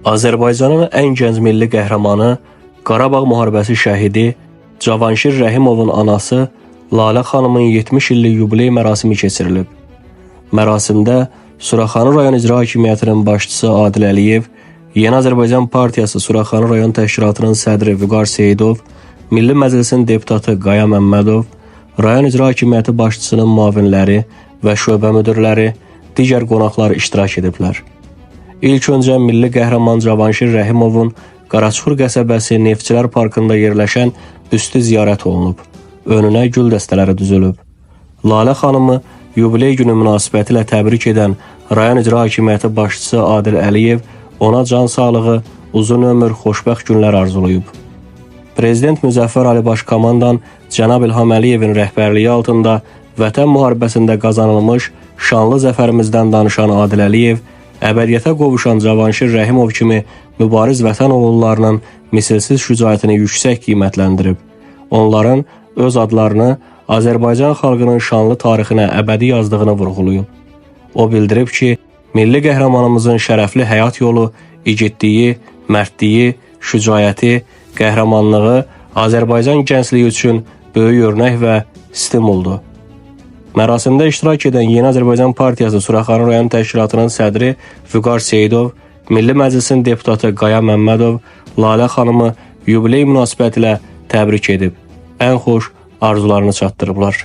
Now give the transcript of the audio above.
Azərbaycanın ən gənc milli qəhrəmanı, Qarabağ müharibəsi şəhidi Cavanşir Rəhimovun anası Lalə xanımın 70 illik yubiley mərasimi keçirilib. Mərasimdə Suraxanı rayon icra hakimiyyətinin başçısı Adil Əliyev, Yeni Azərbaycan Partiyası Suraxanı rayon təşkilatının sədri Vüqar Seyidov, Milli Məclisin deputatı Qaya Məmmədov, rayon icra hakimiyyəti başçısının müavinləri və şöbə müdirləri, digər qonaqlar iştirak ediblər. İlk öncə milli qəhrəman Cavanşir Rəhimovun Qaraçuxur qəsəbəsi Neftçilər Parkında yerləşən büstü ziyarət olunub. Önünə gül dəstələri düzülüb. Lalə xanımı yubiley günü münasibətilə təbrik edən rayon icra hakimiyyəti başçısı Adil Əliyev ona can sağlığı, uzun ömür, xoşbəxt günlər arzulayıb. Prezident Müzəffər Ali Başkomandan cənab İlham Əliyevin rəhbərliyi altında Vətən müharibəsində qazanılmış şanlı zəfərimizdən danışan Adil Əliyev, əbədiyyətə qovuşan Cavanşir Rəhimov kimi mübariz vətən oğullarının misilsiz şücaətini yüksək qiymətləndirib. Onların öz adlarını Azərbaycan xalqının şanlı tarixinə əbədi yazdığını vurğulayıb. O bildirib ki, milli qəhrəmanımızın şərəfli həyat yolu, igidliyi, mərdliyi, şücaəti, qəhrəmanlığı Azərbaycan gəncliyi üçün böyük örnək və stimuldur. Mərasimdə iştirak edən Yeni Azərbaycan Partiyası Suraxanı rayon təşkilatının sədri Vüqar Seyidov, Milli Məclisin deputatı Qaya Məmmədov Lalə xanımı yubiley münasibətilə təbrik edib, ən xoş arzularını çatdırıblar.